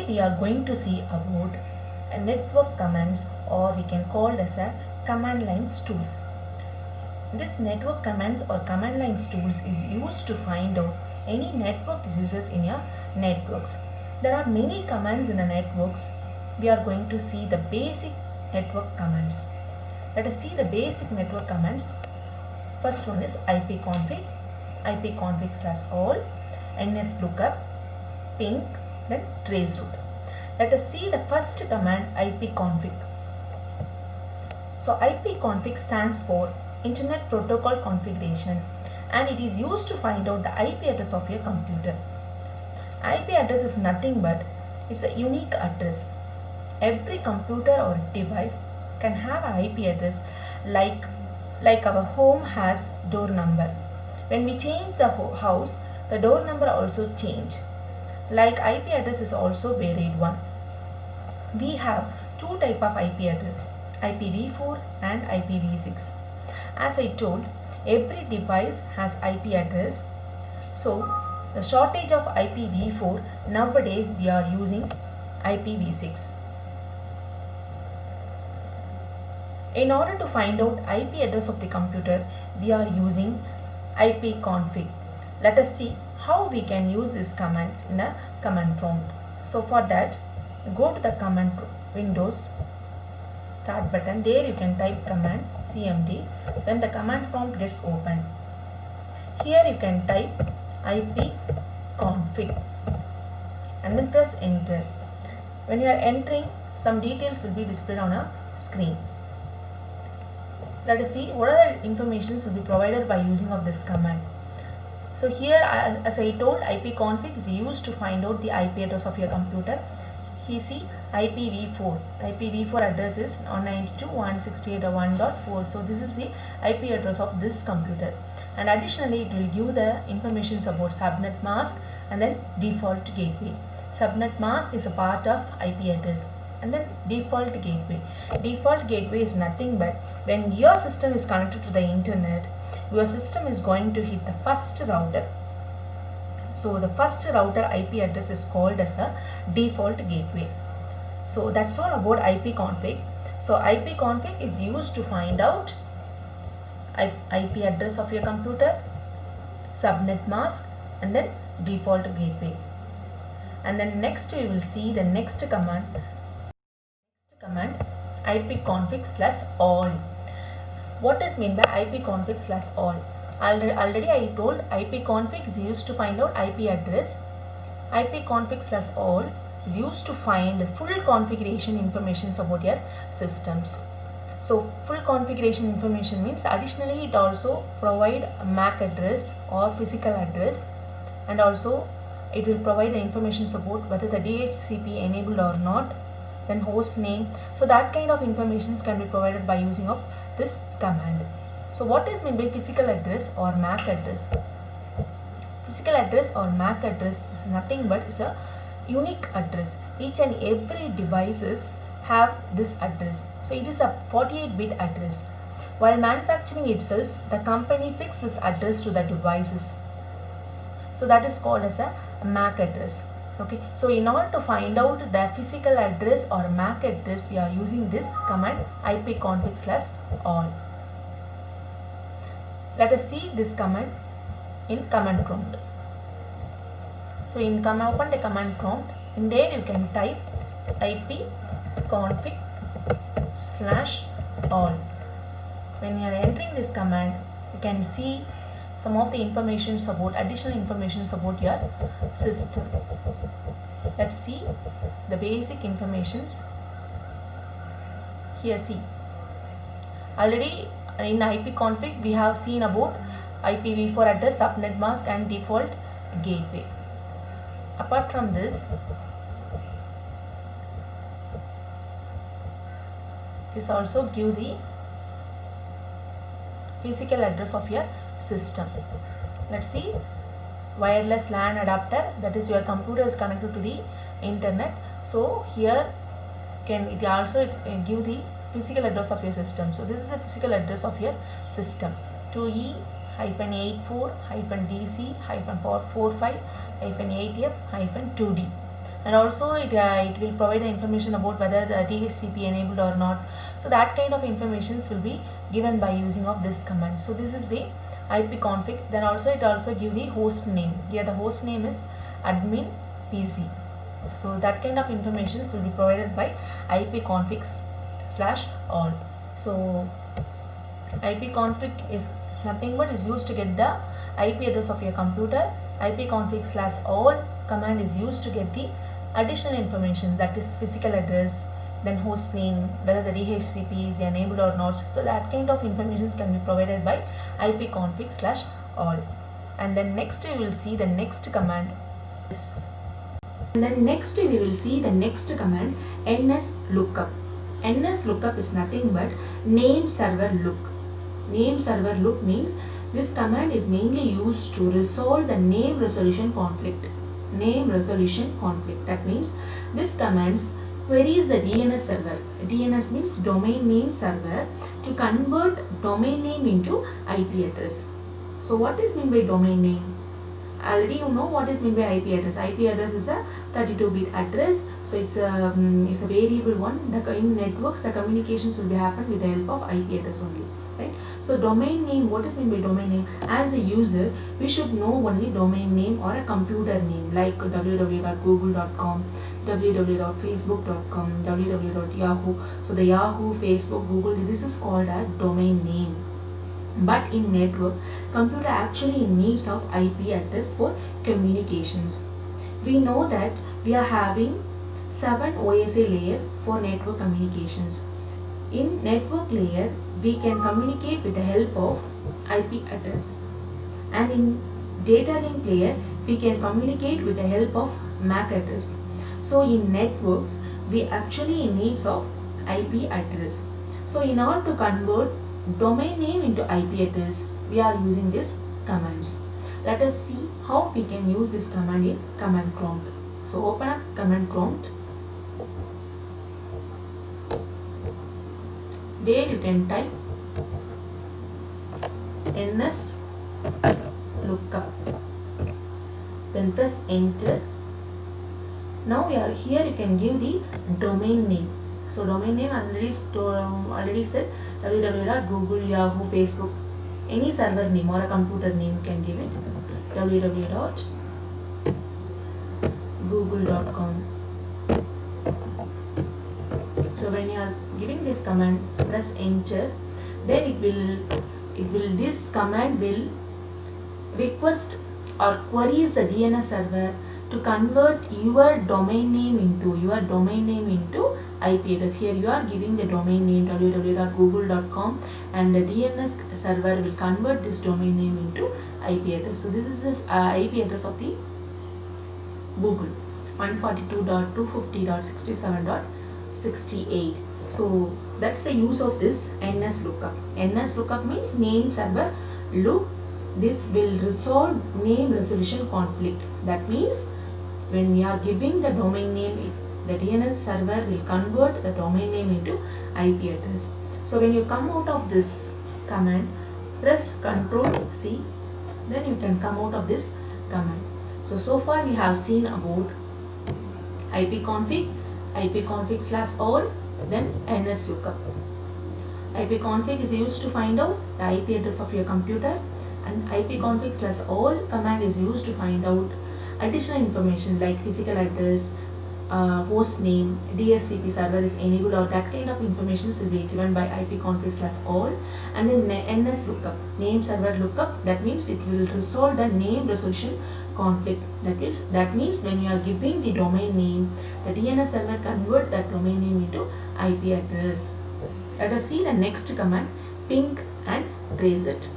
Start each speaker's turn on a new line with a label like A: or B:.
A: we are going to see about network commands, or we can call it as a command lines tools. This network commands or command lines tools is used to find out any network uses in your networks. There are many commands in the networks. We are going to see the basic network commands. Let us see the basic network commands. First one is ipconfig, ipconfig/all, nslookup, ping, then traceroute. Let us see the first command, ipconfig. So ipconfig stands for Internet Protocol Configuration, and it is used to find out the IP address of your computer. IP address is nothing but it's a unique address. Every computer or device can have an IP address, like our home has door number. When we change the house, the door number also change. Like IP address is also varied one. We have two type of IP address, IPv4 and IPv6. As I told, every device has IP address. So the shortage of IPv4, nowadays we are using IPv6. In order to find out IP address of the computer, we are using ipconfig. Let us see how we can use these commands in a command prompt. So for that, go to the command Windows start button. There you can type command cmd, then the command prompt gets opened. Here you can type ipconfig and then press enter. When you are entering, some details will be displayed on a screen. Let us see what other informations will be provided by using of this command. So here, as I told, ipconfig is used to find out the IP address of your computer. You see IPv4 address is 192.168.1.4. so this is the IP address of this computer, and additionally it will give the informations about subnet mask and then default gateway. Subnet mask is a part of IP address, and then default gateway. Default gateway is nothing but when your system is connected to the internet, your system is going to hit the first router. So the first router IP address is called as a default gateway. So that's all about ipconfig. So ipconfig is used to find out IP address of your computer, subnet mask, and then default gateway. And then next we will see the next command ipconfig/all. What is meant by ipconfig/all? Already I told ipconfig is used to find out IP address. ipconfig/all is used to find the full configuration information about your systems. So full configuration information means additionally it also provide a MAC address or physical address, and also it will provide the information about whether the DHCP enabled or not, then host name. So that kind of information can be provided by using of this command. So what is meant by physical address or MAC address? Physical address or MAC address is nothing but is a unique address. Each and every devices have this address. So it is a 48-bit address. While manufacturing itself, the company fixed this address to the devices. So that is called as a MAC address. Okay. So in order to find out the physical address or MAC address, we are using this command ipconfig/all. Let us see this command in command prompt. So open the command prompt. In there you can type ipconfig/all. When you are entering this command, you can see some of the additional information about your system. Let's see the basic informations. Here see, already in ipconfig we have seen about IPv4 address, subnet mask, and default gateway. Apart from this also give the physical address of your system. Let's see, wireless LAN adapter, that is your computer is connected to the internet. So here it also give the physical address of your system. So this is the physical address of your system: 2E-84-DC-45-8F-2D. and also it will provide the information about whether the DHCP enabled or not. So that kind of informations will be given by using of this command. So this is the ipconfig. Then also it also give the host name. Here the host name is admin PC. So that kind of informations will be provided by ipconfig/all. So ipconfig is nothing but is used to get the IP address of your computer. ipconfig/all command is used to get the additional information, that is physical address, then host name, whether the DHCP is enabled or not. So that kind of information can be provided by ipconfig/all. And then next we will see the next command. And then next we will see the next command, nslookup. nslookup is nothing but name server look. Name server look means this command is mainly used to resolve the name resolution conflict. Name resolution conflict. That means this command queries the DNS server. DNS means domain name server, to convert domain name into IP address. So what is meant by domain name? Already you know what is meant by IP address. IP address is a 32-bit address. So it's a variable one. In networks, the communications will be happen with the help of IP address only, right? So domain name, what is meant by domain name? As a user, we should know only domain name or a computer name like www.google.com, www.facebook.com, www.yahoo. So the Yahoo, Facebook, Google, this is called a domain name. But in network, computer actually needs of IP address for communications. We know that we are having 7 OSI layer for network communications. In network layer, we can communicate with the help of IP address, and in data link layer, we can communicate with the help of MAC address. So in networks, we actually needs of IP address. So in order to convert domain name into IP address, we are using these commands. Let us see how we can use this command in command prompt. So open up command prompt. There you can type nslookup, then press enter. Now here you can give the domain name. So domain name already said www.google, Yahoo, Facebook, any server name or a computer name you can give it, www.google.com. So when you are giving this command, press enter. Then this command will request or queries the DNS server to convert your domain name into IP address. Here you are giving the domain name www.google.com, and the DNS server will convert this domain name into IP address. So this is the IP address of the Google, 142.250.67.68. So that's the use of this nslookup. nslookup means name server look. This will resolve name resolution conflict. That means when we are giving the domain name, the DNS server will convert the domain name into IP address. So when you come out of this command, press Ctrl C, then you can come out of this command. So far we have seen about ipconfig, ipconfig/all, then nslookup. ipconfig is used to find out the IP address of your computer, and ipconfig/all command is used to find out additional information like physical address, host name, DHCP server is enabled, or that kind of information will be given by ipconfig/all. And then nslookup, name server lookup, that means it will resolve the name resolution conflict. That means when you are giving the domain name, the DNS server convert that domain name into IP address. Let us see the next command, ping and trace it.